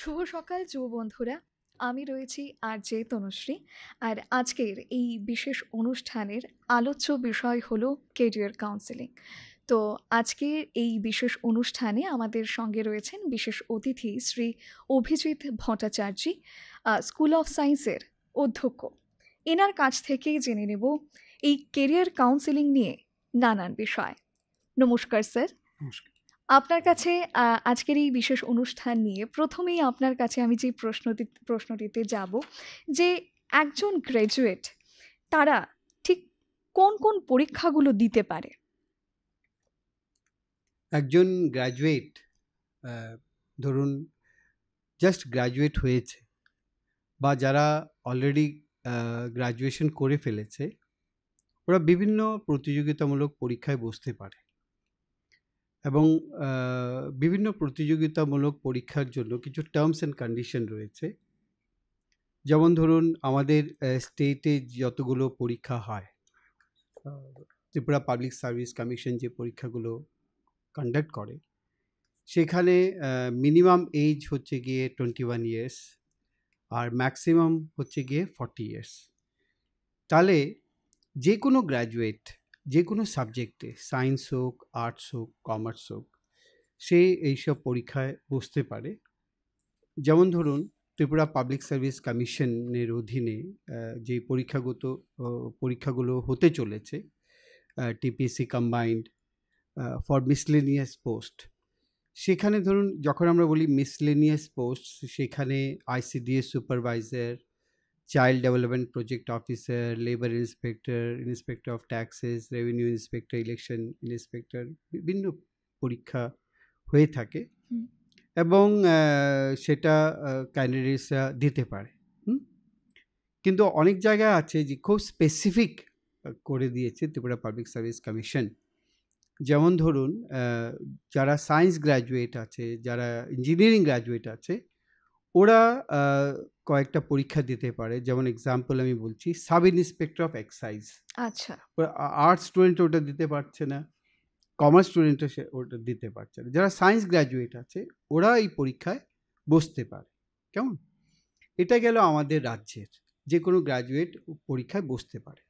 শুভ সকাল যুব বন্ধুরা। আমি রয়েছি আরজে তনুশ্রী। আর আজকের এই বিশেষ অনুষ্ঠানের আলোচ্য বিষয় হলো কেরিয়ার কাউন্সেলিং। তো আজকের এই বিশেষ অনুষ্ঠানে আমাদের সঙ্গে রয়েছেন বিশেষ অতিথি শ্রী অভিজিৎ ভট্টাচার্য, স্কুল অফ সায়েন্সের অধ্যক্ষ। এনার কাছ থেকেই জেনে নেব এই কেরিয়ার কাউন্সেলিং নিয়ে নানান বিষয়। নমস্কার স্যার। নমস্কার। আপনার কাছে আজকের এই বিশেষ অনুষ্ঠান নিয়ে প্রথমেই আপনার কাছে আমি যে প্রশ্নটিতে যাব যে একজন গ্র্যাজুয়েট তারা ঠিক কোন কোন পরীক্ষাগুলো দিতে পারে? একজন গ্র্যাজুয়েট ধরুন জাস্ট গ্র্যাজুয়েট হয়েছে বা যারা অলরেডি গ্র্যাজুয়েশন করে ফেলেছে, ওরা বিভিন্ন প্রতিযোগিতামূলক পরীক্ষায় বসতে পারে এবং বিভিন্ন প্রতিযোগিতামূলক পরীক্ষার জন্য কিছু টার্মস অ্যান্ড কন্ডিশন রয়েছে। যেমন ধরুন আমাদের স্টেটে যতগুলো পরীক্ষা হয়, ত্রিপুরা পাবলিক সার্ভিস কমিশন যে পরীক্ষাগুলো কন্ডাক্ট করে, সেখানে মিনিমাম এজ হচ্ছে গিয়ে 21 ইয়ার্স আর ম্যাক্সিমাম হচ্ছে গিয়ে 40 ইয়ার্স। তাহলে যে কোনো গ্র্যাজুয়েট যে কোনো সাবজেক্টে, সায়েন্স হোক, আর্টস হোক, কমার্স হোক, সে এইসব পরীক্ষায় বসতে পারে। যেমন ধরুন ত্রিপুরা পাবলিক সার্ভিস কমিশনের অধীনে যে পরীক্ষাগুলো হতে চলেছে, TPC combined for miscellaneous post, সেখানে ধরুন যখন আমরা বলি মিসলেনিয়াস পোস্ট, সেখানে ICDS supervisor, child development project officer, labour inspector, inspector of taxes, revenue inspector, election inspector, বিভিন্ন পরীক্ষা হয়ে থাকে এবং সেটা ক্যান্ডিডেটসরা দিতে পারে। কিন্তু অনেক জায়গায় আছে যে খুব স্পেসিফিক করে দিয়েছে ত্রিপুরা পাবলিক সার্ভিস কমিশন। যেমন ধরুন যারা সায়েন্স গ্র্যাজুয়েট আছে, যারা ইঞ্জিনিয়ারিং গ্র্যাজুয়েট আছে, ওরা কয়েকটা পরীক্ষা দিতে পারে। যেমন এক্সাম্পল আমি বলছি, সাব ইন্সপেক্টর অফ এক্সাইজ। আচ্ছা। আর্টস স্টুডেন্ট ওটা দিতে পারছে না, কমার্স স্টুডেন্টরা ওটা দিতে পারছে না। যারা সায়েন্স গ্র্যাজুয়েট আছে ওরা এই পরীক্ষায় বসতে পারে। কেমন? এটা গেল আমাদের রাজ্যের যে কোনো গ্র্যাজুয়েট পরীক্ষায় বসতে পারে।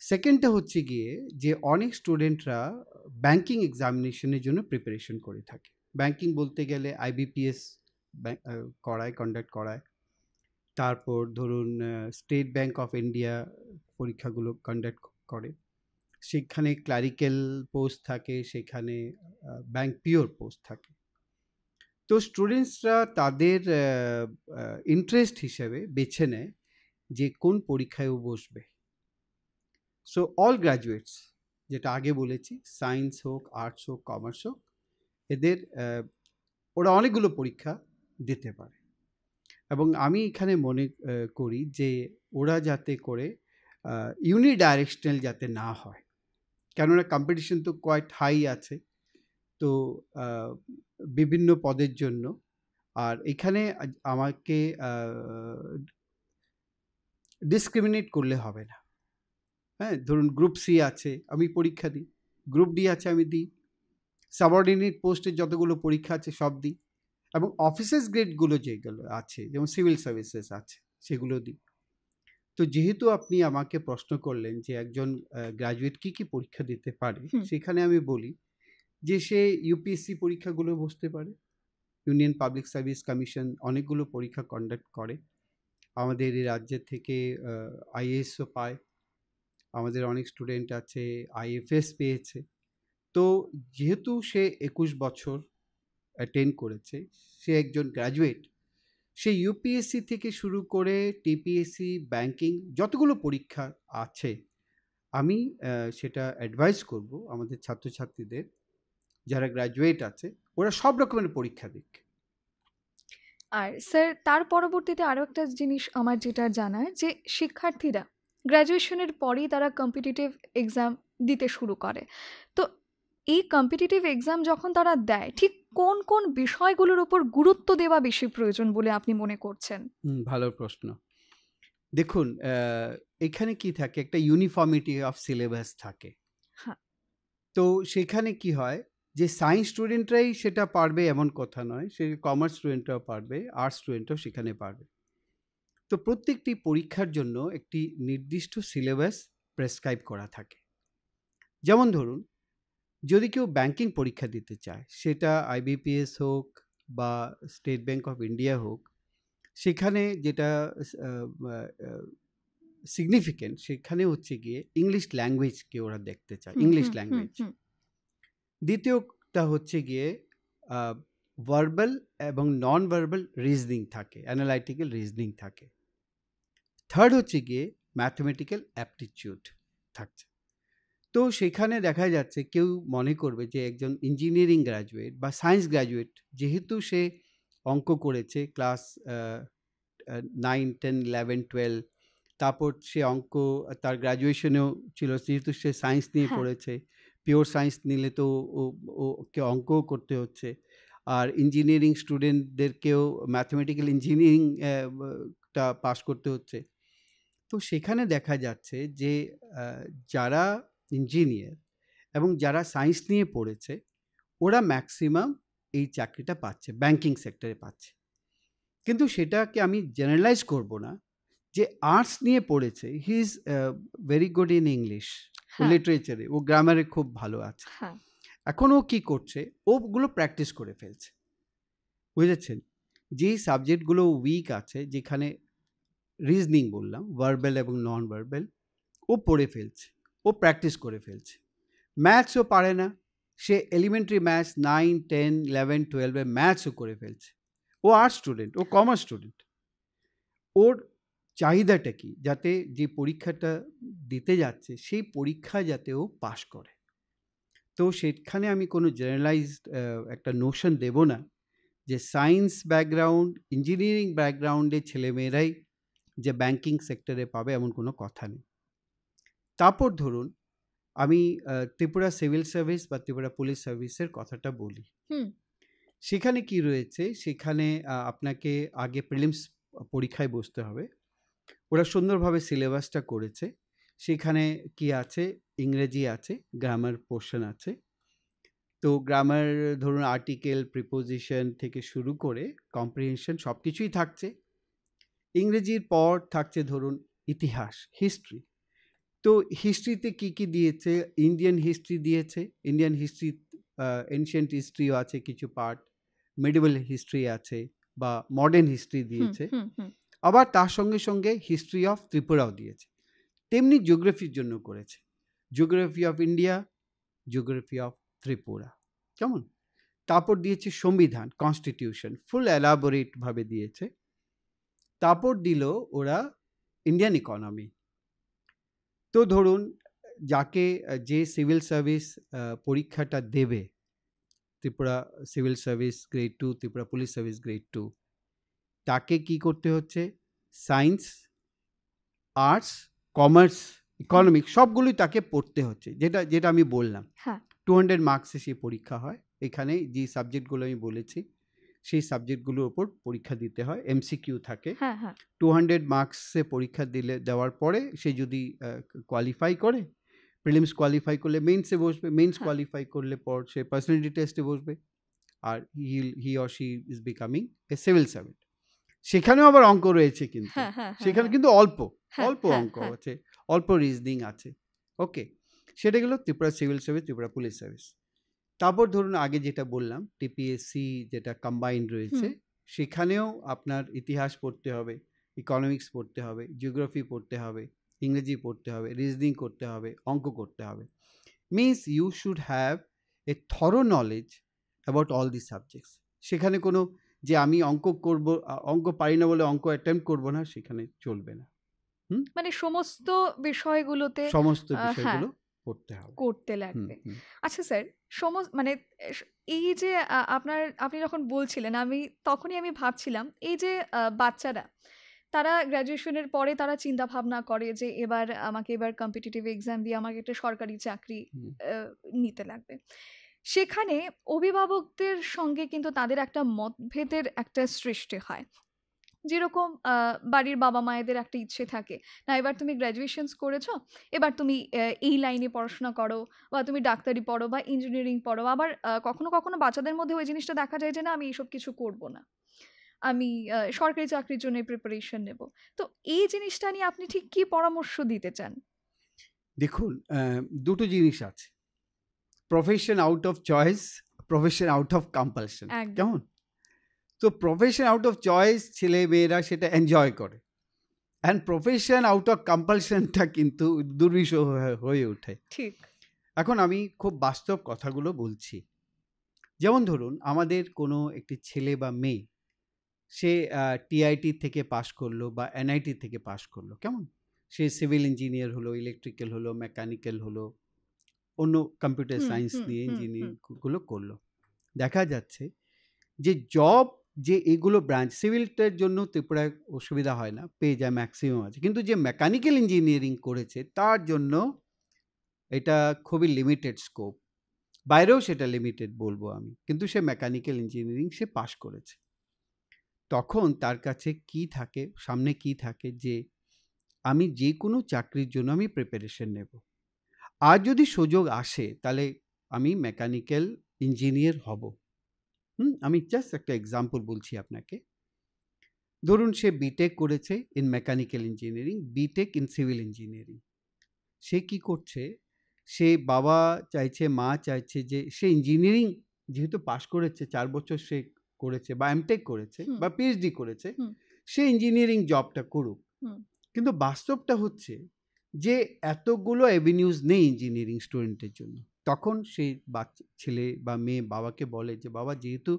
সেকেন্ডটা হচ্ছে গিয়ে যে অনেক স্টুডেন্টরা ব্যাংকিং এক্সামিনেশনের জন্য প্রিপারেশন করে থাকে। ব্যাংকিং বলতে গেলে আইবিপিএস কন্ডাক্ট করায়। তারপর ধরুন স্টেট ব্যাংক অফ ইন্ডিয়া পরীক্ষাগুলো কন্ডাক্ট করে। সেখানে ক্লারিক্যাল পোস্ট থাকে, সেখানে ব্যাংক পিওর পোস্ট থাকে। তো স্টুডেন্টসরা তাদের ইন্টারেস্ট হিসেবে বেছে নেয় যে কোন পরীক্ষায় ও বসবে। সো অল গ্র্যাজুয়েটস, যেটা আগে বলেছি, সায়েন্স হোক, আর্টস হোক, কমার্স হোক, এদের ওরা অনেকগুলো পরীক্ষা দিতে পারে। এবং আমি এখানে মনে করি যে ওরা যাতে করে ইউনিডাইরেকশনাল যাতে না হয়, কেননা কম্পিটিশন তো কোয়াইট হাই আছে, তো বিভিন্ন পদের জন্য। আর এখানে আমাকে ডিসক্রিমিনেট করলে হবে না। হ্যাঁ, ধরুন গ্রুপ সি আছে, আমি পরীক্ষা দিই, গ্রুপ ডি আছে, আমি দিই, সাবঅর্ডিনেট পোস্টের যতগুলো পরীক্ষা আছে সব দিই, এবং অফিসার্স গ্রেডগুলো যেগুলো আছে, যেমন সিভিল সার্ভিসেস আছে, সেগুলো দিই। তো যেহেতু আপনি আমাকে প্রশ্ন করলেন যে একজন গ্র্যাজুয়েট কী কী পরীক্ষা দিতে পারে, সেখানে আমি বলি যে সে ইউপিএসসি পরীক্ষাগুলো বসতে পারে। ইউনিয়ন পাবলিক সার্ভিস কমিশন অনেকগুলো পরীক্ষা কন্ডাক্ট করে। আমাদের এই রাজ্যের থেকে আইএএসও পায়, আমাদের অনেক স্টুডেন্ট আছে আইএফএস পেয়েছে। তো যেহেতু সে 21 বছর অ্যাটেন্ড করেছে, সে একজন গ্র্যাজুয়েট, সে ইউপিএসসি থেকে শুরু করে টিপিএসসি, ব্যাংকিং যতগুলো পরীক্ষা আছে, আমি সেটা অ্যাডভাইস করব আমাদের ছাত্রছাত্রীদের যারা গ্র্যাজুয়েট আছে, ওরা সব রকমের পরীক্ষা দিক। আর স্যার, তার পরবর্তীতে আরও একটা জিনিস আমার যেটা জানার, যে শিক্ষার্থীরা গ্র্যাজুয়েশনের পরেই তারা কম্পিটিটিভ এক্সাম দিতে শুরু করে। তো এই কম্পিটিটিভ এক্সাম যখন তারা দেয়, ঠিক কোন কোন বিষয়গুলোর উপর গুরুত্ব দেওয়া বেশি প্রয়োজন বলে আপনি মনে করছেন? ভালো প্রশ্ন। দেখুন, এখানে কি থাকে, একটা ইউনিফর্মিটি অফ সিলেবাস থাকে। হ্যাঁ। তো সেখানে কি হয়, যে সায়েন্স স্টুডেন্টরাই সেটা পারবে এমন কথা নয়, সে কমার্স স্টুডেন্টরাও পারবে, আর্টস স্টুডেন্টরাও সেখানে পারবে। তো প্রত্যেকটি পরীক্ষার জন্য একটি নির্দিষ্ট সিলেবাস প্রেসক্রাইব করা থাকে। যেমন ধরুন, যদি কেউ ব্যাংকিং পরীক্ষা দিতে চায়, সেটা আইবিপিএস হোক বা স্টেট ব্যাংক অফ ইন্ডিয়া হোক, সেখানে যেটা সিগনিফিকেন্ট সেখানে হচ্ছে গিয়ে ইংলিশ ল্যাঙ্গুয়েজকে ওরা দেখতে চায়, ইংলিশ ল্যাঙ্গুয়েজ। দ্বিতীয়টা হচ্ছে গিয়ে ভার্বাল এবং নন ভার্বাল রিজনিং থাকে, অ্যানালাইটিক্যাল রিজনিং থাকে। থার্ড হচ্ছে গিয়ে ম্যাথমেটিক্যাল অ্যাপটিটিউড থাকছে। তো সেখানে দেখা যাচ্ছে কেউ মনে করবে যে একজন ইঞ্জিনিয়ারিং গ্র্যাজুয়েট বা সায়েন্স গ্র্যাজুয়েট, যেহেতু সে অঙ্ক করেছে ক্লাস 9, 10, 11, 12, তারপর সে অঙ্ক তার গ্র্যাজুয়েশনেও ছিল, যেহেতু সে সায়েন্স নিয়ে পড়েছে, পিওর সায়েন্স নিলে তো ওকে অঙ্কও করতে হচ্ছে। আর ইঞ্জিনিয়ারিং স্টুডেন্টদেরকেও ম্যাথমেটিক্যাল ইঞ্জিনিয়ারিংটা পাস করতে হচ্ছে। তো সেখানে দেখা যাচ্ছে যে যারা ইঞ্জিনিয়ার এবং যারা সায়েন্স নিয়ে পড়েছে, ওরা ম্যাক্সিমাম এই চাকরিটা পাচ্ছে, ব্যাংকিং সেক্টরে পাচ্ছে। কিন্তু সেটাকে আমি জেনারেলাইজ করব না, যে আর্টস নিয়ে পড়েছে, he is very good in English, ও লিটারেচারে, ও গ্রামারে খুব ভালো আছে। এখন ও কী করছে, ওগুলো প্র্যাকটিস করে ফেলছে, বুঝেছেন? যেই সাবজেক্টগুলো উইক আছে, যেখানে রিজনিং বললাম, ভার্বাল এবং নন ভার্বাল, ও পড়ে ফেলছে, ও প্র্যাকটিস করে ফেলছে। ম্যাথসও পারে না, সে এলিমেন্টারি ম্যাথস 9, 10, 11, 12 ম্যাথসও করে ফেলছে। ও আর্টস স্টুডেন্ট, ও কমার্স স্টুডেন্ট। ওর চাহিদাটা কি? যাতে যে পরীক্ষাটা দিতে যাচ্ছে, সেই পরীক্ষা যাতে ও পাশ করে। তো সেখানে আমি কোনো জেনারেলাইজড একটা নোশন দেব না যে সায়েন্স ব্যাকগ্রাউন্ড, ইঞ্জিনিয়ারিং ব্যাকগ্রাউন্ডের ছেলেমেয়েরাই যে ব্যাংকিং সেক্টরে পাবে, এমন কোনো কথা নেই। তারপর ধরুন, আমি ত্রিপুরা সিভিল সার্ভিস বা ত্রিপুরা পুলিশ সার্ভিসের কথাটা বলি। সেখানে কি রয়েছে, সেখানে আপনাকে আগে প্রিলিমস পরীক্ষায় বসতে হবে। ওরা সুন্দরভাবে সিলেবাসটা করেছে। সেখানে কি আছে, ইংরেজি আছে, গ্রামার পোর্শন আছে। তো গ্রামার ধরুন আর্টিকেল, প্রিপোজিশন থেকে শুরু করে কম্প্রিহেনশন সব কিছুই থাকছে। ইংরেজির পর থাকছে ধরুন ইতিহাস, হিস্ট্রি। তো হিস্ট্রিতে কি কি দিয়েছে, ইন্ডিয়ান হিস্ট্রি দিয়েছে, ইন্ডিয়ান হিস্ট্রি, এনশিয়েন্ট হিস্ট্রিও আছে কিছু পার্ট, মিডিভেল হিস্ট্রি আছে বা মডার্ন হিস্ট্রি দিয়েছে। আবার তার সঙ্গে সঙ্গে হিস্ট্রি অফ ত্রিপুরাও দিয়েছে। তেমনি জিওগ্রাফির জন্য করেছে, geography of India, geography of Tripura, কেমন? তারপর দিয়েছে সংবিধান, কনস্টিটিউশন, ফুল এলাবোরেটভাবে দিয়েছে। তারপর দিল ওরা ইন্ডিয়ান ইকোনমি। তো ধরুন, যাকে যে সিভিল সার্ভিস পরীক্ষাটা দেবে, Tripura civil service grade 2, Tripura police service grade 2, তাকে কি করতে হচ্ছে, সায়েন্স, আর্টস, কমার্স, ইকোনমিক্স সবগুলোই তাকে পড়তে হচ্ছে, যেটা যেটা আমি বললাম। 200 মার্কসে সেই পরীক্ষা হয়। এখানে যে সাবজেক্টগুলো আমি বলেছি, সেই সাবজেক্টগুলোর ওপর পরীক্ষা দিতে হয়, এমসিকিউ থাকে। 200 মার্কসে পরীক্ষা দেওয়ার পরে সে যদি কোয়ালিফাই করে, প্রিলিমস কোয়ালিফাই করলে মেইনসে বসবে, মেইনস কোয়ালিফাই করলে পর সে পার্সোনালিটি টেস্টে বসবে, আর he or she is becoming a civil servant. সেখানেও আবার অঙ্ক রয়েছে, কিন্তু সেখানে কিন্তু অল্প অঙ্ক আছে, অল্প রিজনিং আছে। ওকে, সেটা গেল Tripura civil service, Tripura police service. তারপর ধরুন আগে যেটা বললাম, টিপিএসসি যেটা কম্বাইন্ড রয়েছে, সেখানেও আপনার ইতিহাস পড়তে হবে, ইকোনমিক্স পড়তে হবে, জিওগ্রাফি পড়তে হবে, ইংরেজি পড়তে হবে, রিজনিং করতে হবে, অঙ্ক করতে হবে। Means you should have a thorough knowledge about all this subjects. সেখানে কোনো যে আমি অঙ্ক করব, অঙ্ক পারি না বলে অঙ্ক অ্যাটেম্প্ট করব না, সেখানে চলবে না। মানে সমস্ত বিষয়গুলোতে সমস্ত বিষয়গুলো পড়তে হবে, করতে লাগবে। আচ্ছা স্যার, মানে এই যে আপনি যখন বলছিলেন, তখনই আমি ভাবছিলাম, এই যে বাচ্চারা তারা গ্র্যাজুয়েশনের পরে তারা চিন্তা ভাবনা করে যে আমাকে এবার কম্পিটিটিভ এক্সাম দিয়ে আমাকে একটা সরকারি চাকরি নিতে লাগবে। সেখানে অভিভাবকদের সঙ্গে কিন্তু তাদের একটা মতভেদের একটা সৃষ্টি হয়। যেরকম বাড়ির বাবা-মায়েদের একটা ইচ্ছে থাকে, না এবার তুমি গ্র্যাজুয়েশনস করেছো, এবার তুমি এই লাইনে পড়াশোনা করো বা তুমি ডাক্তারি পড়ো বা ইঞ্জিনিয়ারিং পড়ো। আবার কখনো, কখনো বাচ্চাদের মধ্যে ওই জিনিসটা দেখা যায় যে না আমি এইসব কিছু করব না। আমি সরকারি চাকরির জন্য প্রিপারেশন নেব। তো এই জিনিসটা নিয়ে আপনি ঠিক কি পরামর্শ দিতে চান? দেখুন, দুটো জিনিস আছে। Profession out of choice, profession out of compulsion. একদম। কেমন? তো প্রফেশন আউট অফ চয়েস ছেলে মেয়েরা সেটা এনজয় করে, অ্যান্ড প্রফেশন আউট অফ কম্পালশনটা কিন্তু দুর্বিষহ হয়ে ওঠে। ঠিক। এখন আমি খুব বাস্তব কথাগুলো বলছি। যেমন ধরুন, আমাদের কোনো একটি ছেলে বা মেয়ে, সে টিআইটি থেকে পাশ করলো বা এনআইটি থেকে পাশ করলো, কেমন? সে সিভিল ইঞ্জিনিয়ার হলো, ইলেকট্রিক্যাল হলো, মেকানিক্যাল হলো, অন্য কম্পিউটার হুম, সায়েন্স হুম, নিয়ে হুম, হুম। ইঞ্জিনিয়ারিংগুলো করলো। দেখা যাচ্ছে যে জব, যে এগুলো ব্রাঞ্চ, সিভিলটার জন্য ত্রিপুরায় অসুবিধা হয় না, পেয়ে যায়, ম্যাক্সিমাম আছে। কিন্তু যে মেকানিক্যাল ইঞ্জিনিয়ারিং করেছে তার জন্য এটা খুবই লিমিটেড স্কোপ। বাইরেও সেটা লিমিটেড বলবো আমি, কিন্তু সে মেকানিক্যাল ইঞ্জিনিয়ারিং সে পাশ করেছে। তখন তার কাছে কি থাকে, সামনে কি থাকে, যে আমি যে কোনো চাকরির জন্য আমি প্রিপারেশন নেব। আর যদি সুযোগ আসে তাহলে আমি মেকানিক্যাল ইঞ্জিনিয়ার হব। আমি জাস্ট একটা এক্সাম্পল বলছি আপনাকে। ধরুন সে বিটেক করেছে in mechanical engineering, BTech in civil engineering. সে কি করছে, সে বাবা চাইছে, মা চাইছে যে সে ইঞ্জিনিয়ারিং যেহেতু পাশ করেছে, 4 বছর সে করেছে বা এমটেক করেছে হুম, বা পিএইচডি করেছে, হুম, সে ইঞ্জিনিয়ারিং জবটা করুক। হুম। কিন্তু বাস্তবটা হচ্ছে যে এতগুলো অ্যাভিনিউজ নেই ইঞ্জিনিয়ারিং স্টুডেন্টের জন্য। তখন সেই বাচ্চা ছেলে বা মেয়ে বাবাকে বলে যে বাবা, যেহেতু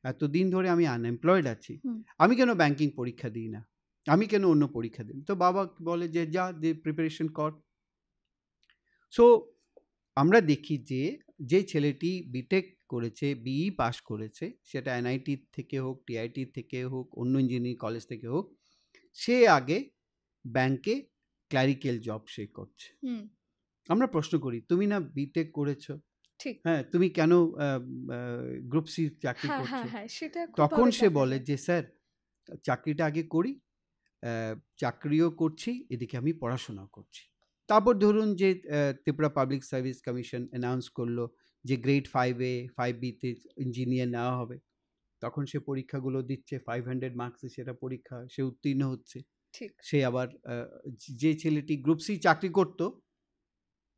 এতদিন ধরে আমি আনএমপ্লয়েড আছি, হুম। আমি কেন ব্যাংকিং পরীক্ষা দিই না, আমি কেন অন্য পরীক্ষা দিই না? তো বাবা বলে যে যা, যে প্রিপারেশন কর। সো আমরা দেখি যে যে ছেলেটি বিটেক করেছে, বিই পাস করেছে, সেটা এনআইটি থেকে হোক, টিআইটি থেকে হোক, অন্য ইঞ্জিনিয়ারিং কলেজ থেকে হোক, সে আগে ব্যাংকে ক্লারিক্যাল জব সে করছে। হুম, আমরা প্রশ্ন করি, তুমি না বিটেক করেছো, ঠিক। হ্যাঁ, তুমি কেন গ্রুপ সি চাকরি হ্যাঁ, হ্যাঁ, করছো? হ্যাঁ। সেটা তখন খুবভাবে সে দেখা বলে যায়। যে স্যার, চাকরিটা আগে করি, চাকরিও করছি, এদিকে আমি পড়াশোনাও করছি। তারপর ধরুন যে Tripura public service commission announce করলো যে গ্রেড 5A 5Bতে ইঞ্জিনিয়ার নেওয়া হবে। তখন সে পরীক্ষাগুলো দিচ্ছে, 500 মার্কসে সেটা পরীক্ষা, সে উত্তীর্ণ হচ্ছে। ঠিক। সে আবার যে ছেলেটি গ্রুপ সি চাকরি করত,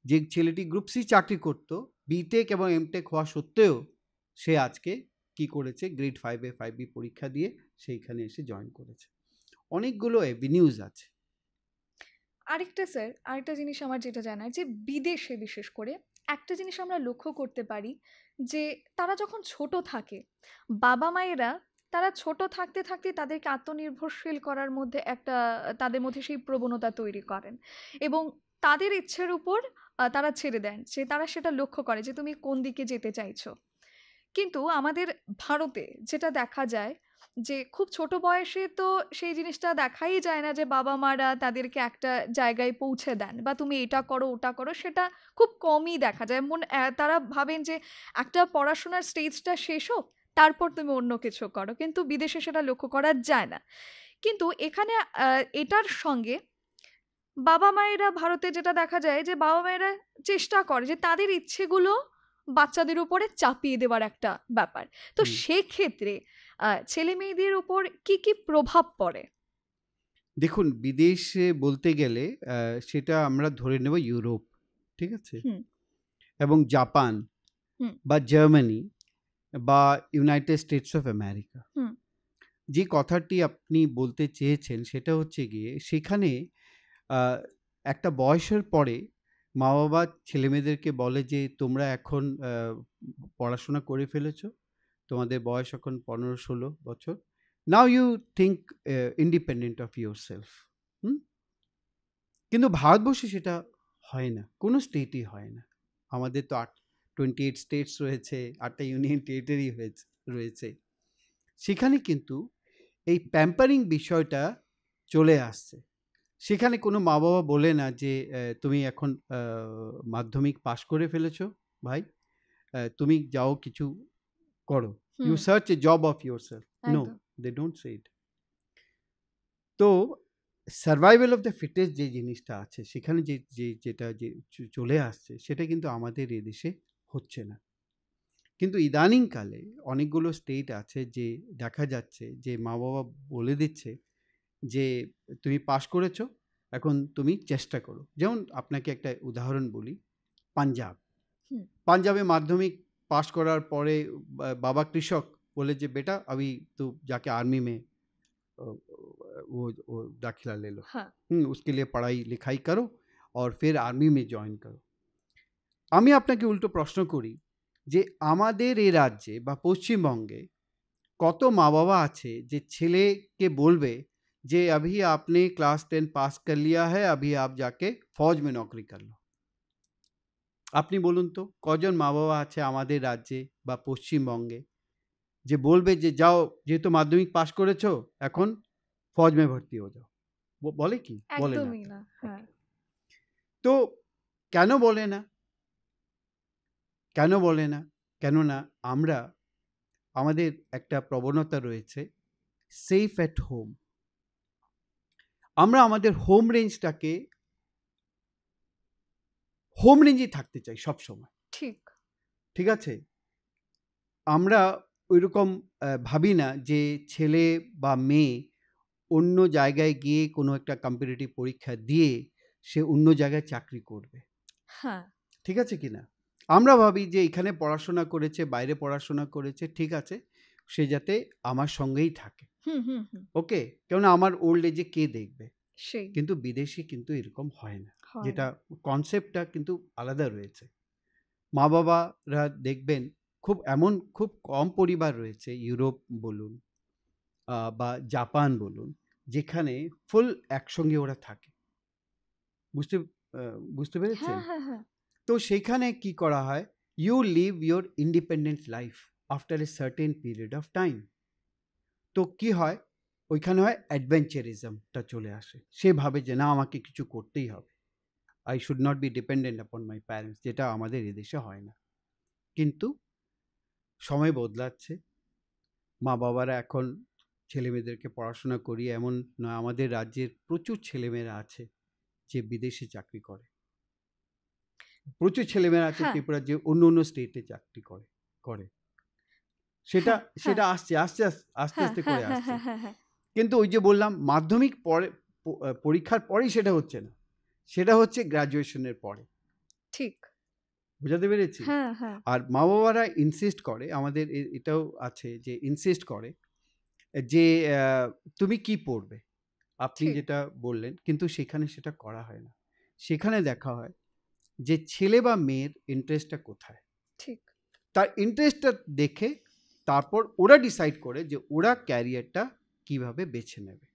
যে ছেলেটি গ্রুপ সি চাকরি করত, বিটেক এবং এমটেক হওয়া সত্ত্বেও সে আজকে কি করেছে, গ্রেড 5A 5B পরীক্ষা দিয়ে সেইখানে এসে জয়েন করেছে। অনেকগুলো অ্যাভিনিউজ আছে। আরেকটা জিনিস আমার যেটা জানার, যে বিদেশে বিশেষ করে একটা জিনিস আমরা লক্ষ্য করতে পারি যে তারা যখন ছোট থাকে, বাবা-মায়েরা তারা ছোট থাকতে, থাকতে তাদেরকে আত্মনির্ভরশীল করার মধ্যে একটা তাদের মধ্যে সেই প্রবণতা তৈরি করেন এবং তাদের ইচ্ছের উপর তারা ছেড়ে দেন। যে তারা সেটা লক্ষ্য করে যে তুমি কোন দিকে যেতে চাইছো। কিন্তু আমাদের ভারতে যেটা দেখা যায় যে খুব ছোট বয়সে তো সেই জিনিসটা দেখাই যায় না যে বাবা-মারা তাদেরকে একটা জায়গায় পৌঁছে দেন বা তুমি এটা করো, ওটা করো, সেটা খুব কমই দেখা যায়। তারা ভাবেন যে একটা পড়াশোনার স্টেজটা শেষ হোক, তারপর তুমি অন্য কিছু করো। কিন্তু বিদেশে সেটা লক্ষ্য করা যায় না। কিন্তু এখানে এটার সঙ্গে বাবা-মায়েরা ভারতে যেটা দেখা যায় যে বাবা-মায়েরা চেষ্টা করে যে তাদের ইচ্ছেগুলো বাচ্চাদের উপরে চাপিয়ে দেওয়ার একটা ব্যাপার। তো হুম। সেক্ষেত্রে ছেলে-মেয়েদের উপর কি, কি প্রভাব পড়ে? দেখুন, বিদেশে বলতে গেলে সেটা আমরা ধরে নেব ইউরোপ, ঠিক আছে? হুম, এবং জাপান হুম, বা জার্মানি বা ইউনাইটেড স্টেটস অফ আমেরিকা। হুম, যে কথাটি আপনি বলতে চেয়েছেন সেটা হচ্ছে গিয়ে সেখানে আহ, একটা বয়সের পরে মা বাবা ছেলেমেয়েদেরকে বলে যে তোমরা এখন পড়াশোনা করে ফেলেছো, তোমাদের বয়স এখন 15-16 বছর, now you think independent of your self. কিন্তু ভারতবর্ষে সেটা হয় না, কোনো স্টেটই হয় না। আমাদের তো 28 স্টেটস রয়েছে, 8টা ইউনিয়ন টেরিটরি রয়েছে। সেখানে কিন্তু এই প্যাম্পারিং বিষয়টা চলে আসছে। সেখানে কোনো মা বাবা বলে না যে তুমি এখন মাধ্যমিক পাশ করে ফেলেছো ভাই, তুমি যাও কিছু করো, you hmm, search a job of your self. No, একদম। They don't say it. তো সার্ভাইভাল অফ দ্য ফিটেস্ট যে জিনিসটা আছে সেখানে যেটা চলে আসছে সেটা কিন্তু আমাদের এদেশে হচ্ছে না। কিন্তু ইদানিংকালে অনেকগুলো স্টেট আছে যে দেখা যাচ্ছে যে মা বাবা বলে দিচ্ছে যে তুমি পাস করেছো, এখন তুমি চেষ্টা করো। যেমন আপনাকে একটা উদাহরণ বলি, পাঞ্জাব। হুম। পাঞ্জাবে মাধ্যমিক पास করার পরে बाबा कृषक बोले जे बेटा अभी तू जाके आर्मी में वो दाखिला ले लो, हाँ। उसके लिए पढ़ाई लिखाई करो और फिर आर्मी में জয়েন করো। আমি আপনাকে উল্টো প্রশ্ন করি যে আমাদের এই রাজ্যে বা পশ্চিমবঙ্গে কত মা বাবা আছে যে ছেলেকে বলবে যে अभी आपने क्लास 10 पास कर लिया है, अभी आप जाके फौज में नौकरी कर लो। আপনি বলুন তো কজন মা বাবা আছে আমাদের রাজ্যে বা পশ্চিমবঙ্গে যে বলবে যে যাও যেহেতু মাধ্যমিক পাস করেছো এখন ফৌজ में ভর্তি হয়ে যাও? বলে কি? বলে না। একদমই না। হ্যাঁ। তো কেন বলে না? কেন বলে না? কেননা আমরা আমাদের একটা প্রবণতা রয়েছে সেফ এট হোম। আমরা আমাদের হোম রেঞ্জটাকে হোম রেঞ্জেই থাকতে চাই সবসময়। ঠিক। ঠিক আছে? আমরা ওইরকম ভাবি না যে ছেলে বা মেয়ে অন্য জায়গায় গিয়ে কোনো একটা কম্পিটিটিভ পরীক্ষা দিয়ে সে অন্য জায়গায় চাকরি করবে। হ্যাঁ। ঠিক আছে কি না? আমরা ভাবি যে এখানে পড়াশোনা করেছে, বাইরে পড়াশোনা করেছে, ঠিক আছে, সে যাতে আমার সঙ্গেই থাকে। হুম, হুম, হুম। ওকে? কেননা আমার ওল্ড এজে কে দেখবে? সেই। কিন্তু বিদেশে কিন্তু এরকম হয় না। হয় যেটা না। কনসেপ্টটা কিন্তু আলাদা রয়েছে। মা-বাবারা দেখবেন খুব কম পরিবার রয়েছে, ইউরোপ বলুন বা জাপান বলুন, যেখানে ফুল একসঙ্গে ওরা থাকে। বুঝতে আ বুঝতে পেরেছেন? হ্যাঁ, হ্যাঁ, হ্যাঁ। তো সেখানে কি করা হয়? You live your independent life after a certain period of time. তো কি হয়? ওইখানে হয় adventurism-টা চলে আসে। সে ভাবে যে না আমাকে কিছু করতেই হবে। I should not be dependent upon my parents, যেটা আমাদের এদেশে হয় না। কিন্তু সময় বদলাচ্ছে। মা-বাবারা এখন ছেলেমেয়েদেরকে পড়াশোনা করিয়ে এমন না, আমাদের রাজ্যের প্রচুর ছেলেমেয়েরা আছে যে বিদেশে চাকরি করে। প্রচুর ছেলেমেয়েরা আছে হ্যাঁ, ত্রিপুরার যে অন্য স্টেটে চাকরি করে। সেটা হ্যাঁ, হ্যাঁ, সেটা আস্তে হ্যাঁ, আস্তে হ্যাঁ, করে হ্যাঁ, আসছে। হ্যাঁ, হ্যাঁ, হ্যাঁ। কিন্তু ওই যে বললাম মাধ্যমিক পরে পরীক্ষার পরেই সেটা হচ্ছে না। সেটা হচ্ছে গ্র্যাজুয়েশনের পরে। ঠিক। বোঝাতে পেরেছি? হ্যাঁ, হ্যাঁ। আর মা-বাবারা ইনসিস্ট করে, আমাদের এটাও আছে যে ইনসিস্ট করে যে তুমি কি পড়বে? আপনি ঠিক, যেটা বললেন, কিন্তু সেখানে সেটা করা হয় না। সেখানে দেখা হয় যে ছেলে বা মেয়ের ইন্টারেস্টটা কোথায়? ঠিক। তার ইন্টারেস্টটা দেখে তারপর ওরা ডিসাইড করে যে ওরা ক্যারিয়ারটা কিভাবে বেছে নেবে।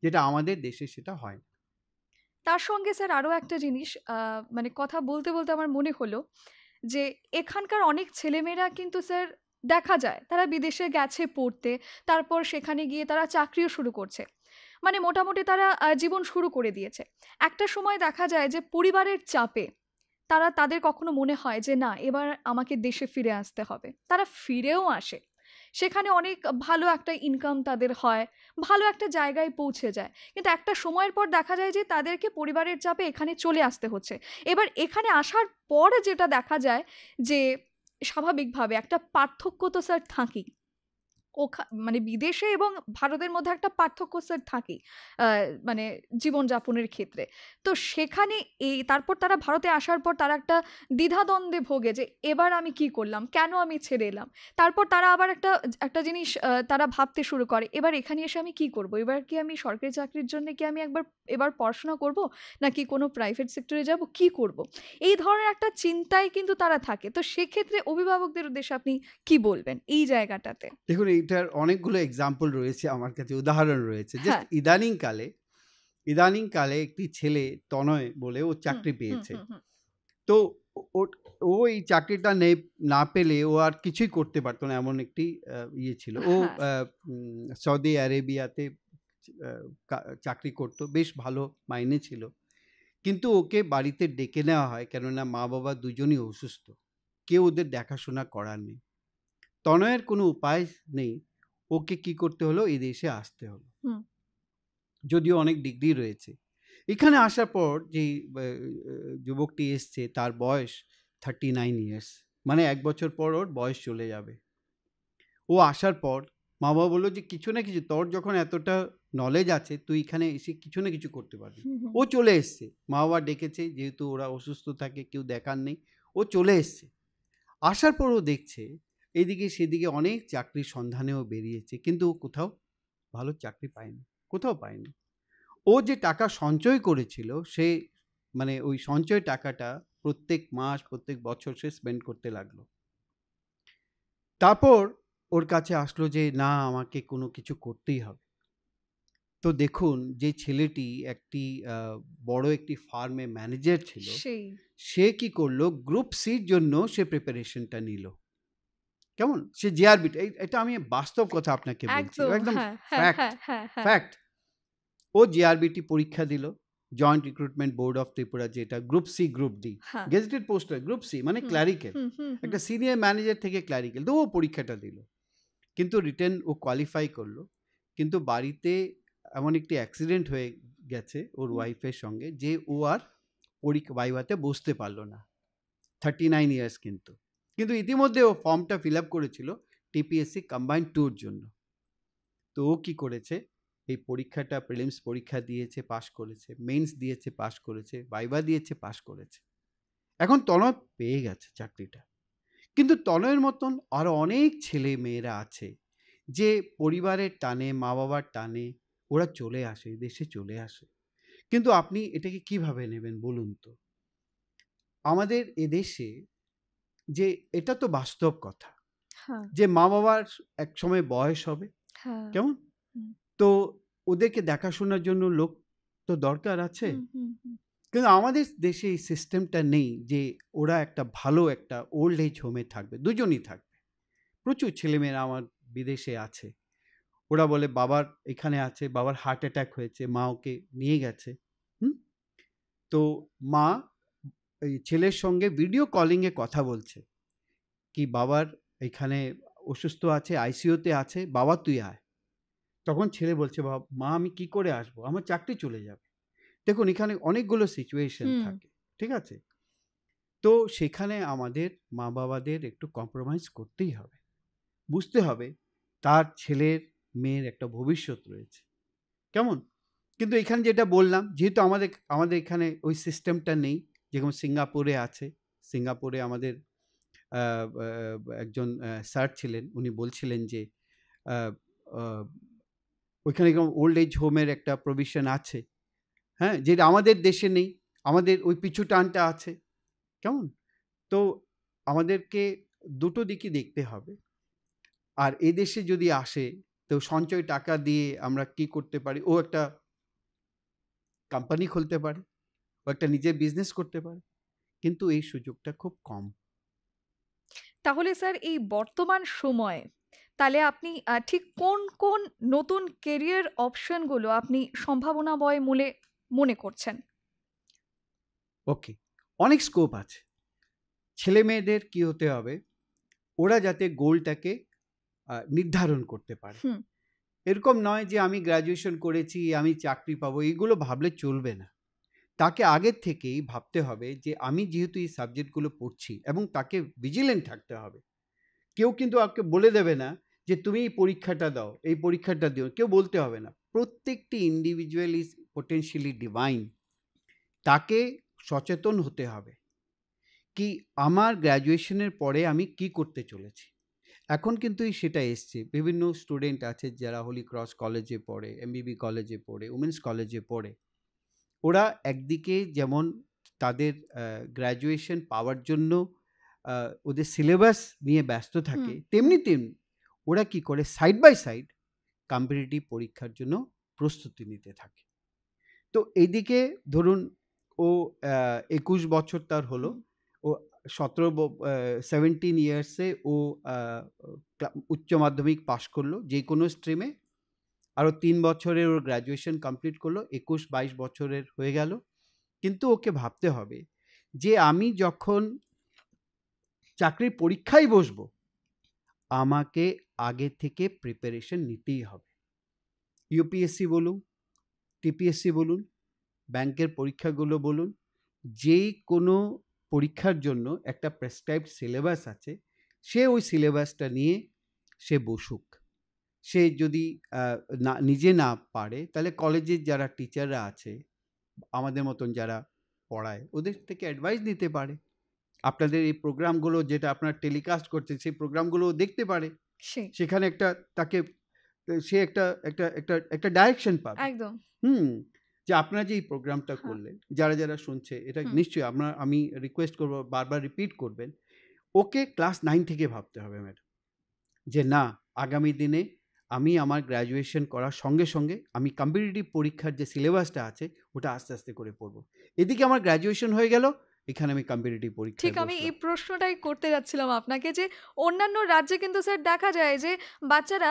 যেটা আমাদের দেশে সেটা হয় না। তার সঙ্গে স্যার আরো একটা জিনিস মানে কথা বলতে, বলতে আমার মনে হলো যে এখানকার অনেক ছেলেমেয়েরা কিন্তু স্যার দেখা যায় তারা বিদেশে গেছে পড়তে। তারপর সেখানে গিয়ে তারা চাকরিও শুরু করছে। মানে মোটামুটি তারা জীবন শুরু করে দিয়েছে। একটা সময় দেখা যায় যে পরিবারের চাপে তাদের কখনো মনে হয় যে না এবার আমাকে দেশে ফিরে আসতে হবে। তারা ফিরেও আসে। সেখানে অনেক ভালো একটা ইনকাম তাদের হয়। ভালো একটা জায়গায় পৌঁছে যায়। কিন্তু একটা সময়ের পর দেখা যায় যে তাদেরকে পরিবারের চাপে এখানে চলে আসতে হচ্ছে। এবার এখানে আসার পর যেটা দেখা যায় যে স্বাভাবিকভাবে একটা পার্থক্য তো স্যার থাকেই। মানে বিদেশে এবং ভারতের মধ্যে একটা পার্থক্য স্যার থাকেই। আ মানে জীবনযাপনের ক্ষেত্রে। তো সেখানে তারপর তারা ভারতে আসার পর তারা একটা দ্বিধাদ্বন্দ্বে ভোগে যে এবার আমি কি করলাম? কেন আমি ছেড়ে এলাম? তারপর তারা আবার একটা জিনিস তারা ভাবতে শুরু করে, এবার এখানে এসে আমি কি করব? এবার কি আমি সরকারি চাকরির জন্য কি আমি এবার পড়াশোনা করব? নাকি কোনো প্রাইভেট সেক্টরে যাব? কি করব? এই ধরনের একটা চিন্তায় কিন্তু তারা থাকে। তো সেক্ষেত্রে অভিভাবকদের উদ্দেশ্যে আপনি কি বলবেন এই জায়গাটাতে? দেখুন এইটার অনেকগুলো এক্সাম্পল রয়েছে আমার কাছে, উদাহরণ রয়েছে। জাস্ট হ্যাঁ। ইদানিংকালে একটি ছেলে তনয় বলে ও হুম, চাকরি হুম, পেয়েছে। হুম, হুম। তো ও ও এই চাকরিটা না পেলে ও আর কিছুই করতে পারত না, এমন একটি ইয়ে ছিল। ও হ্যাঁ, সৌদি আরেবিয়াতে আ চাকরি করত। বেশ ভালো মাইনে ছিল। কিন্তু ওকে বাড়িতে ডেকে নেওয়া হয়, কেননা মা-বাবা দুজনই অসুস্থ। কেউ ওদের দেখাশোনা করার নেই। তনয়ের কোনো উপায় নেই। ওকে কি করতে হলো? এই দেশে আসতে হলো। হুম, যদিও অনেক ডিগ্রি রয়েছে। এখানে আসার পর যেই যুবকটি এসছে তার বয়স 39 ইয়ার্স, মানে 1 বছর পর ওর বয়স চলে যাবে। ও আসার পর মা-বাবা বলল যে, "কিছু না কিছু তোর যখন এতটা নলেজ আছে তুই এখানে এসে কিছু না কিছু করতে পারবি।" হুম, হুম। ও চলে এসছে। মা-বাবা ডেকেছে, যেহেতু ওরা অসুস্থ থাকে, কেউ দেখার নেই। ও চলে এসছে। আসার পর ও দেখছে এদিকে সেদিকে অনেক চাকরির সন্ধানেও বেরিয়েছে, কিন্তু ও কোথাও ভালো চাকরি পায়নি, কোথাও পায়নি। ও যে টাকা সঞ্চয় করেছিল সে, মানে ওই সঞ্চয় টাকাটা প্রত্যেক মাস প্রত্যেক বছর সে স্পেন্ড করতে লাগলো। তারপর ওর কাছে আসলো যে না, আমাকে কোনো কিছু করতেই হবে। তো দেখুন, যে ছেলেটি একটি বড় একটি ফার্মে ম্যানেজার ছিল, সেই। সে কি করলো, গ্রুপ সির জন্য সে প্রিপারেশনটা নিল। কেমন? সে জেআরবিটা, এটা আমি বাস্তব কথা আপনাকে বলছি, একদম। একদম হ্যাঁ, হ্যাঁ, ফ্যাক্ট, হ্যাঁ, হ্যাঁ, হ্যাঁ। ফ্যাক্ট। ও জেআরবিটি পরীক্ষা দিল, joint recruitment board of Tripura, যেটা গ্রুপ সি গ্রুপ ডি, হ্যাঁ। গেজেটেড পোস্ট হয় গ্রুপ সি, মানে হুম, ক্লারিক্যাল, হুম, হুম, হুম। একটা সিনিয়র ম্যানেজার থেকে ক্লারিক্যাল। তো ও পরীক্ষাটা দিল, কিন্তু রিটেন ও কোয়ালিফাই করলো। কিন্তু বাড়িতে এমন একটি অ্যাক্সিডেন্ট হয়ে গেছে ওর হুম। ওয়াইফের সঙ্গে, যে ও আর ভাইভাতে বসতে পারলো না। 39 ইয়ার্স কিন্তু। কিন্তু ইতিমধ্যে ও ফর্মটা ফিল আপ করেছিল টিপিএসসি কম্বাইন্ড 2 এর জন্য। তো ও কি করেছে, এই পরীক্ষাটা, প্রিলিমস পরীক্ষা দিয়েছে, পাস করেছে, মেন্স দিয়েছে, পাস করেছে, ভাইভা দিয়েছে, পাস করেছে। এখন তনয় পেয়ে গেছে চাকরিটা। কিন্তু তনয়ের মতন আরো অনেক ছেলে মেয়েরা আছে যে পরিবারের টানে, মা বাবার টানে ওরা চলে আসে, দেশে চলে আসে। কিন্তু আপনি এটাকে কিভাবে নেবেন বলুন তো? আমাদের এদেশে, যে এটা তো বাস্তব কথা, হ্যাঁ, যে মা বাবার একসময় বয়স হবে, হ্যাঁ। কেমন? হুম, তো ওদেরকে দেখাশোনার জন্য লোক তো দরকার আছে। হুম, হুম, হুম। কিন্তু আমাদের দেশে এই সিস্টেমটা নেই যে ওরা একটা ভালো একটা ওল্ড এজ হোমে থাকবে, দুজনই থাকবে। প্রচুর ছেলেমেয়েরা আমার বিদেশে আছে, ওরা বলে বাবার এখানে আছে, বাবার হার্ট অ্যাটাক হয়েছে, মা ওকে নিয়ে গেছে। হুম? তো মা এই ছেলের সঙ্গে ভিডিও কলিংয়ে কথা বলছে, কি বাবার এখানে অসুস্থ আছে, আইসিইউতে আছে, বাবা তুই আয়। তখন ছেলে বলছে, মা আমি কি করে আসবো, আমার চাকরি চলে যাবে। দেখুন, এখানে অনেকগুলো সিচুয়েশন হুম। থাকে, ঠিক আছে? তো সেখানে আমাদের মা বাবাদের একটু কম্প্রোমাইজ করতেই হবে, বুঝতে হবে তার ছেলের মেয়ের একটা ভবিষ্যৎ রয়েছে, কেমন? কিন্তু এখানে যেটা বললাম, যেহেতু আমাদের আমাদের এখানে ওই সিস্টেমটা নেই, যেরকম সিঙ্গাপুরে আছে। সিঙ্গাপুরে আমাদের একজন স্যার ছিলেন, উনি বলছিলেন যে আহ, আহ, ওইখানে ওল্ড এজ হোমের একটা প্রভিশন আছে, হ্যাঁ, যেটা আমাদের দেশে নেই। আমাদের ওই পিছু টানটা আছে, কেমন? তো আমাদেরকে দুটো দিকই দেখতে হবে। আর এদেশে যদি আসে, তো সঞ্চয় টাকা দিয়ে আমরা কি করতে পারি, ও একটা কোম্পানি খুলতে পারে, ও একটা নিজের বিজনেস করতে পারে, কিন্তু এই সুযোগটা খুব কম। তাহলে স্যার এই বর্তমান সময়ে তাহলে আপনি ঠিক কোন কোন নতুন কেরিয়ার অপশনগুলো আপনি সম্ভাবনাময় বলে মনে করছেন? ওকে, অনেক স্কোপ আছে। ছেলে মেয়েদের কি হতে হবে, ওরা যাতে গোলটাকে নির্ধারণ করতে পারে। হুম, এরকম নয় যে আমি গ্র্যাজুয়েশন করেছি, আমি চাকরি পাবো, এইগুলো ভাবলে চলবে না। তাকে আগের থেকেই ভাবতে হবে যে আমি যেহেতু এই সাবজেক্টগুলো পড়ছি, এবং তাকে ভিজিলেন্ট থাকতে হবে। কেউ কিন্তু আপনাকে বলে দেবে না যে তুমি এই পরীক্ষাটা দাও, এই পরীক্ষাটা দিও, কেউ বলতে হবে না। প্রত্যেকটি ইন্ডিভিজুয়াল ইজ পোটেনশিয়ালি ডিভাইন। তাকে সচেতন হতে হবে কি আমার গ্র্যাজুয়েশনের পরে আমি কি করতে চলেছি। এখন কিন্তু সেটা এসছে, বিভিন্ন স্টুডেন্ট আছে যারা হোলি ক্রস কলেজে পড়ে, এমবিবি কলেজে পড়ে, উমেন্স কলেজে পড়ে। ওরা একদিকে যেমন তাদের গ্র্যাজুয়েশন পাওয়ার জন্য ওদের সিলেবাস নিয়ে ব্যস্ত হুম, থাকে, হুম। তেমনি তেমনি ওরা কি করে সাইড বাই সাইড কম্পিটিটিভ পরীক্ষার জন্য প্রস্তুতি নিতে থাকে। তো এইদিকে ধরুন, ও 21 বছর তার হলো, হুম। ও 17 ইয়ার্সে ও উচ্চ মাধ্যমিক পাশ করলো যে কোনো স্ট্রিমে। আরও 3 বছরের ওর গ্র্যাজুয়েশন কমপ্লিট করলো, 21-22 বছরের হয়ে গেল। কিন্তু ওকে ভাবতে হবে যে আমি যখন চাকরির পরীক্ষায় বসবো, আমাকে আগে থেকে প্রিপারেশন নিতেই হবে। ইউপিএসসি বলুন, টিপিএসসি বলুন, ব্যাংকের পরীক্ষাগুলো বলুন, যে কোনো পরীক্ষার জন্য একটা প্রেসক্রাইবড সিলেবাস আছে, সে ওই সিলেবাসটা নিয়ে সে বসুক। সে যদি নিজে না পারে, তাহলে কলেজের যারা টিচাররা আছে, আমাদের মতন যারা পড়ায়, ওদের থেকে অ্যাডভাইস নিতে পারে। আপনাদের এই প্রোগ্রামগুলো যেটা আপনারা টেলিকাস্ট করছেন, সেই প্রোগ্রামগুলো দেখতে পারে। সেই সেখানে সে একটা ডাইরেকশন পাবে। একদম যে আপনারা যে এই প্রোগ্রামটা হ্যাঁ করলেন, যারা শুনছে, এটা হুম নিশ্চয়ই আমি রিকোয়েস্ট করবো, বারবার রিপিট করবেন। ওকে ক্লাস 9 থেকে ভাবতে হবে ম্যাডাম, যে না, আগামী দিনে আমি আমার গ্র্যাজুয়েশন করার সঙ্গে সঙ্গে আমি কম্পিটিটিভ পরীক্ষার যে সিলেবাসটা আছে ওটা আস্তে আস্তে করে পড়বো। এদিকে আমার গ্র্যাজুয়েশন হয়ে গেল, এখানে আমি কম্পিটিটিভ ঠিক পরীক্ষায় আমি এই বসলাম। প্রশ্নটাই করতে যাচ্ছিলাম আপনাকে যে অন্যান্য রাজ্যে কিন্তু স্যার দেখা যায় যে বাচ্চারা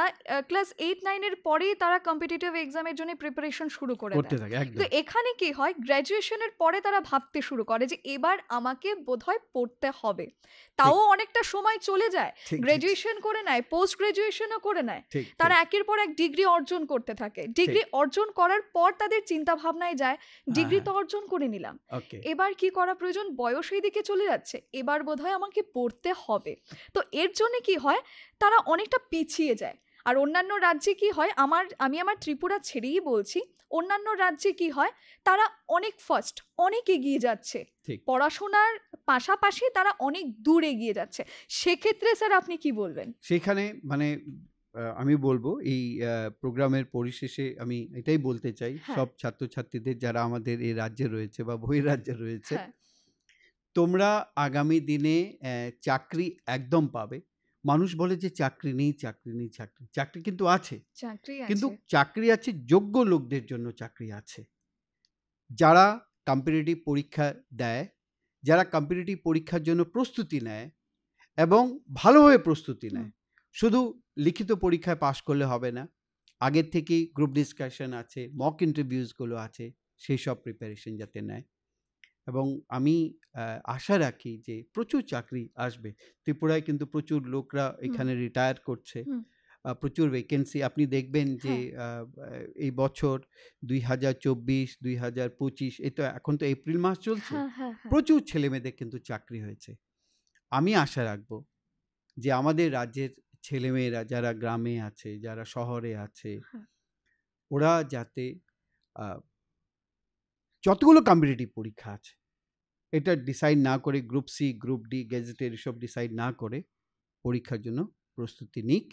ক্লাস 8-9 এর পরেই তারা কম্পিটিটিভ এক্সামের জন্য প্রিপারেশন শুরু করে করতে দেয়, থাকে কিন্তু একদম। এখানে কি হয় গ্র্যাজুয়েশনের পরে তারা ভাবতে শুরু করে যে এবার আমাকে বোধহয় পড়তে হবে, ঠিক তাও অনেকটা সময় চলে যায়, ঠিক ঠিক গ্র্যাজুয়েশন করে নেয়, পোস্ট গ্র্যাজুয়েশনও করে নেয়, ঠিক তারা ঠিক একের পর এক ডিগ্রি অর্জন করতে থাকে, ঠিক ডিগ্রি অর্জন করার পর তাদের চিন্তা ভাবনায় যায় হ্যাঁ ডিগ্রি হ্যাঁ তো অর্জন করে নিলাম, ওকে। এবার কি করা প্রয়োজন, বয়স এই দিকে চলে যাচ্ছে, এবার বোধহয় আমাকে পড়তে হবে। তো এর জন্য কি হয়, তারা অনেকটা পিছিয়ে যায়। আর অন্যান্য রাজ্যে কি হয়, আমি আমার ত্রিপুরা ছেড়েই বলছি, অন্যান্য রাজ্যে কি হয়, তারা অনেক ফার্স্ট, অনেক এগিয়ে যাচ্ছে, ঠিক পড়াশোনার পাশাপাশি তারা অনেক দূর এগিয়ে যাচ্ছে। সেক্ষেত্রে স্যার আপনি কি বলবেন? সেখানে মানে আমি বলবো এই প্রোগ্রামের পরিশেষে আমি এটাই বলতে চাই হ্যাঁ সব ছাত্রছাত্রীদের যারা আমাদের এই রাজ্যে রয়েছে বা বহিরাজ্যে রয়েছে, হ্যাঁ তোমরা আগামী দিনে চাকরি একদম পাবে। মানুষ বলে যে চাকরি নেই, চাকরি নেই, চাকরি কিন্তু আছে। চাকরি কিন্তু আছে। চাকরি আছে, যোগ্য লোকদের জন্য চাকরি আছে। যারা কম্পিটিটিভ পরীক্ষা দেয়, যারা কম্পিটিটিভ পরীক্ষার জন্য প্রস্তুতি নেয় এবং ভালোভাবে প্রস্তুতি হুম নেয়। শুধু লিখিত পরীক্ষায় পাশ করলে হবে না। আগের থেকেই গ্রুপ ডিসকাশন আছে, মক ইন্টারভিউসগুলো আছে, সেই সব প্রিপারেশন যাতে নেয়। এবং আমি আশা রাখি যে প্রচুর চাকরি আসবে। ত্রিপুরায় কিন্তু প্রচুর লোকরা হুম এখানে রিটায়ার করছে। হুম প্রচুর ভ্যাকেন্সি আপনি দেখবেন যে হ্যাঁ এই বছর ২০২৪, ২০২৫, এখন তো এপ্রিল মাস চলছে। হ্যাঁ হ্যাঁ হ্যাঁ প্রচুর ছেলেমেয়েদের কিন্তু চাকরি হয়েছে। আমি আশা রাখবো যে আমাদের রাজ্যের ছেলেমেয়েরা যারা গ্রামে আছে, যারা শহরে আছে, হ্যাঁ ওরা যাতে আ যতগুলো কম্পিটিটিভ পরীক্ষা আছে, এটা ডিসাইড না করে গ্রুপ সি, গ্রুপ ডি, গেজেটের এসব ডিসাইড না করে পরীক্ষার জন্য প্রস্তুতি নিক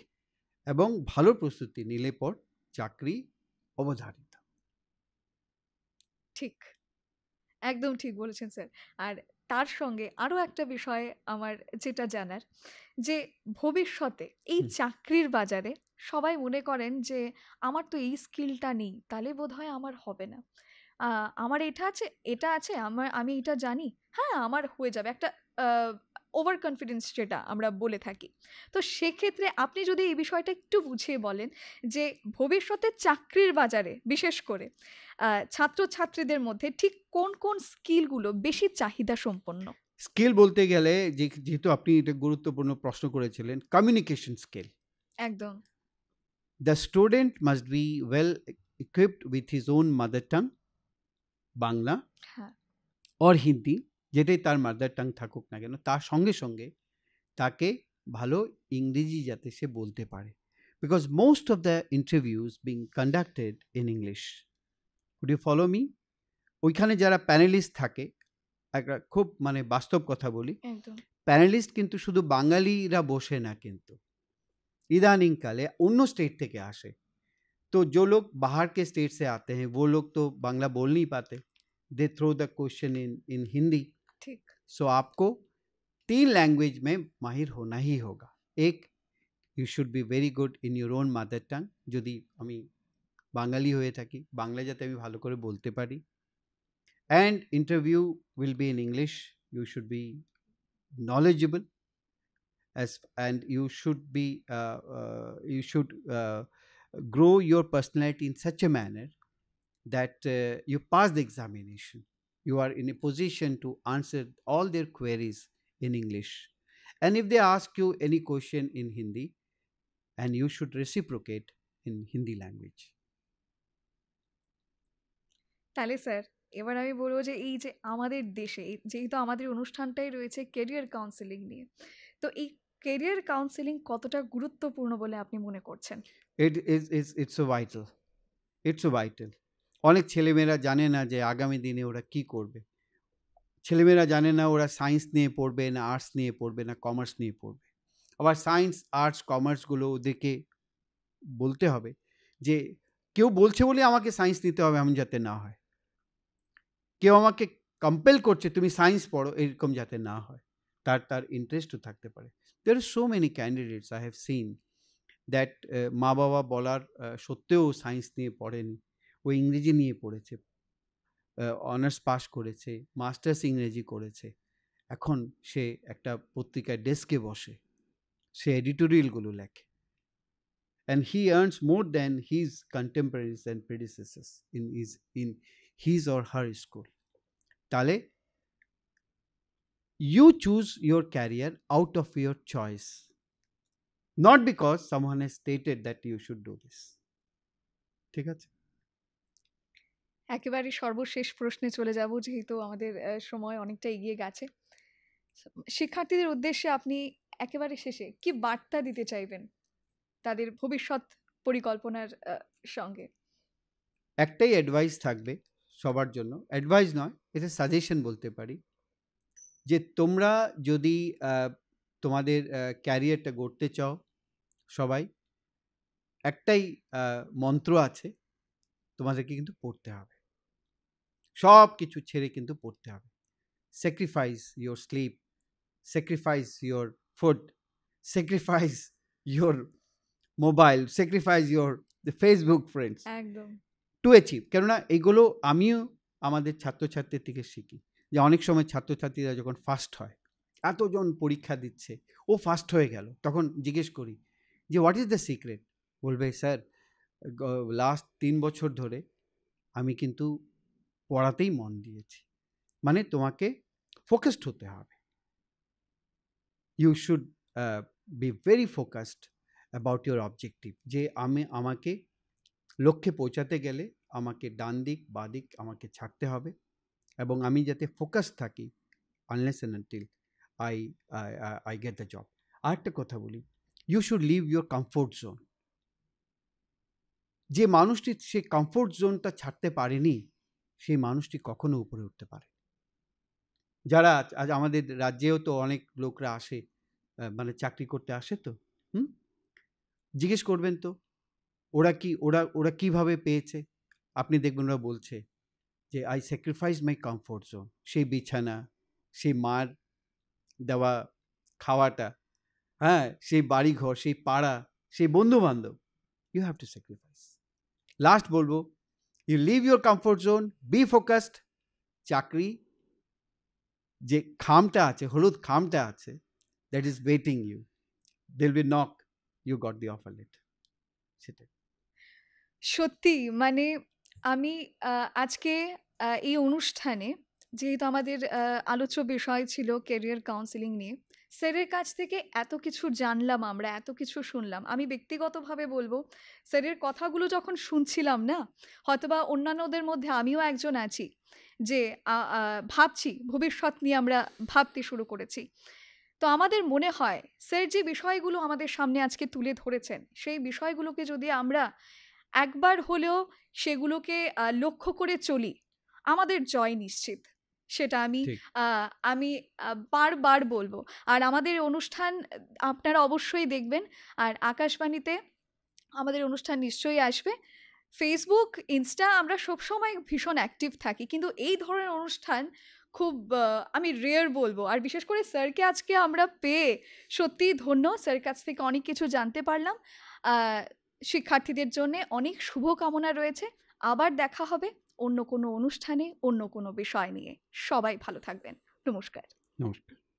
এবং ভালো প্রস্তুতি নিলে পর চাকরি অবধারিত। ঠিক, একদম ঠিক বলেছেন স্যার। আর তার সঙ্গে আরো একটা বিষয় আমার যেটা জানার, যে ভবিষ্যতে এই হুম, চাকরির বাজারে সবাই মনে করেন যে আমার তো এই স্কিলটা নেই, তাহলে বোধহয় আমার হবে না। আমার এটা আছে, আমি এটা জানি। হ্যাঁ, আমার হয়ে যাবে। একটা আ ওভার কনফিডেন্স যেটা আমরা বলে থাকি। তো সেক্ষেত্রে আপনি যদি এই বিষয়টা একটু বুঝিয়ে বলেন যে ভবিষ্যতে চাকরির বাজারে বিশেষ করে আ ছাত্রছাত্রীদের মধ্যে ঠিক কোন, কোন স্কিলগুলো বেশি চাহিদা সম্পন্ন? স্কিল বলতে গেলে যেহেতু আপনি এটা গুরুত্বপূর্ণ প্রশ্ন করেছিলেন, কমিউনিকেশন স্কিল। একদম। The student must be well equipped with his own mother tongue, Bangla হ্যাঁ, or হিন্দি, যেটাই তার মাদার টাং থাকুক না কেন, তার সঙ্গে সঙ্গে তাকে ভালো ইংরেজি যাতে সে বলতে পারে। Because most of the interviews being conducted in English. Could you follow me? ওইখানে যারা প্যানেলিস্ট থাকে, একটা খুব মানে বাস্তব কথা বলি, একদম। প্যানেলিস্ট কিন্তু শুধু বাঙালিরা বসে না, কিন্তু इदानींकाले अन्य स्टेट থেকে আসে। तो जो लोग बाहर के स्टेट से आते हैं वो लोग तो बांग्ला बोल नहीं पाते, they throw the question in Hindi. ঠিক। सो आपको 3 लैंग्वेज में माहिर होना ही होगा। एक, you should be very good in your own mother tongue, যদি আমি বাঙালি হয়ে থাকি, বাংলা যাতে আমি ভালো করে বলতে পারি। And interview will be in English. You should be knowledgeable and you should grow your personality in such a manner that you pass the examination. You are in a position to answer all their queries in English. And if they ask you any question in Hindi, and you should reciprocate in Hindi language. তাহলে sir এবার আমি বলবো যে এই যে আমাদের দেশে যেহেতু আমাদের অনুষ্ঠানটাই রয়েছে কেরিয়ার কাউন্সেলিং নিয়ে, তো এই কেরিয়ার কাউন্সেলিং কতটা গুরুত্বপূর্ণ বলে আপনি মনে করছেন? It's so vital, it's so vital. অনেক ছেলেমেয়েরা জানে না যে আগামী দিনে ওরা কি করবে। ছেলেমেয়েরা জানে না ওরা সায়েন্স নিয়ে পড়বে না আর্টস নিয়ে পড়বে না কমার্স নিয়ে পড়বে। আবার সায়েন্স আর্টস কমার্সগুলো ওদেরকে বলতে হবে যে কেউ বলছে বলে আমাকে সায়েন্স নিতে হবে এমন যাতে না হয়, কেউ আমাকে কম্পেল করছে তুমি সায়েন্স পড়ো এরকম যাতে না হয়, তার ইন্টারেস্টও থাকতে পারে। There are so many candidates I have seen that মা বাবা বলার সত্ত্বেও সায়েন্স নিয়ে পড়েনি, ও ইংরেজি নিয়ে পড়েছে, অনার্স পাস করেছে, মাস্টার্স ইংরেজি করেছে, এখন সে একটা পত্রিকায় ডেস্কে বসে, সে এডিটোরিয়ালগুলো লেখে, and he earns more than his contemporaries and predecessors in his or her school. তাহলে you choose your career out of your choice, not because someone has stated that you should do this. ঠিক আছে? একেবারে সর্বশেষ প্রশ্নে চলে যাব যেহেতু আমাদের সময় অনেকটা এগিয়ে গেছে। শিক্ষার্থীদের উদ্দেশ্যে আপনি একেবারে শেষে কি বার্তা দিতে চাইবেন তাদের ভবিষ্যৎ পরিকল্পনার সঙ্গে? একটাই অ্যাডভাইস থাকবে সবার জন্য, অ্যাডভাইস নয়, এটা সাজেশন বলতে পারি, যে তোমরা যদি তোমাদের ক্যারিয়ারটা গড়তে চাও, সবাই একটাই মন্ত্র আছে, তোমাদেরকে কিন্তু পড়তে হবে, সব কিছু ছেড়ে কিন্তু পড়তে হবে। Sacrifice your sleep, sacrifice your food, sacrifice your mobile, sacrifice your Facebook friends একদম। To achieve. কেননা এইগুলো আমিও আমাদের ছাত্রছাত্রীর থেকে শিখি, যে অনেক সময় ছাত্রছাত্রীরা যখন ফার্স্ট হয়, এতজন পরীক্ষা দিচ্ছে, ও ফার্স্ট হয়ে গেল, তখন জিজ্ঞেস করি যে হোয়াট ইজ দ্য সিক্রেট? বলবে স্যার লাস্ট 3 বছর ধরে আমি কিন্তু পড়াতেই মন দিয়েছি। মানে তোমাকে ফোকাসড হতে হবে, you should be very focused about your objective, যে আমাকে লক্ষ্যে পৌঁছাতে গেলে আমাকে ডান দিক বা দিক আমাকে ছাড়তে হবে, এবং আমি যাতে ফোকাস থাকি unless and until I get the job. আরেকটা কথা বলি, you should leave your comfort zone. যে মানুষটি সে কমফোর্ট জোনটা ছাড়তে পারেনি, সেই মানুষটি কখনো উপরে উঠতে পারে। যারা আজ আমাদের রাজ্যেও তো অনেক লোকরা আসে, মানে চাকরি করতে আসে, তো জিজ্ঞেস করবেন তো ওরা কিভাবে পেয়েছে। আপনি দেখবেন ওরা বলছে যে I sacrifice my comfort zone, সেই বিছানা, সেই মার দেওয়া খাওয়াটা, হ্যাঁ, সেই বাড়িঘর, সেই পাড়া, সেই বন্ধু বান্ধব, you have to sacrifice. Last বলবো, you leave your comfort zone, be focused. চাকরি যে খামটা আছে, হলুদ খামটা আছে, that is waiting you, they'll be knock, you got the offer letter. সেটাই। সত্যি মানে আমি আজকে এই অনুষ্ঠানে যেহেতু আমাদের আলোচ্য বিষয় ছিল কেরিয়ার কাউন্সেলিং নিয়ে, স্যারের কাছ থেকে এত কিছু জানলাম আমরা, এত কিছু শুনলাম। আমি ব্যক্তিগতভাবে বলবো, স্যারের কথাগুলো যখন শুনছিলাম না, হয়তোবা অন্যান্যদের মধ্যে আমিও একজন আছি যে ভাবছি, ভবিষ্যৎ নিয়ে আমরা ভাবতে শুরু করেছি। তো আমাদের মনে হয় স্যার যে বিষয়গুলো আমাদের সামনে আজকে তুলে ধরেছেন, সেই বিষয়গুলোকে যদি আমরা একবার হলেও সেগুলোকে লক্ষ্য করে চলি, আমাদের জয় নিশ্চিত। সেটা আমি ঠিক। আমি বারবার বলবো। আর আমাদের অনুষ্ঠান আপনারা অবশ্যই দেখবেন। আর আকাশবাণীতে আমাদের অনুষ্ঠান নিশ্চয়ই আসবে। ফেসবুক, ইনস্টা আমরা সবসময় ভীষণ অ্যাক্টিভ থাকি। কিন্তু এই ধরনের অনুষ্ঠান খুব আমি রেয়ার বলবো। আর বিশেষ করে স্যারকে আজকে আমরা পেয়ে সত্যিই ধন্য। স্যারের কাছ থেকে অনেক কিছু জানতে পারলাম। আ শিক্ষার্থীদের জন্যে অনেক শুভকামনা রয়েছে। আবার দেখা হবে অন্য কোনো অনুষ্ঠানে, অন্য কোনো বিষয় নিয়ে। সবাই ভালো থাকবেন। নমস্কার। নমস্কার।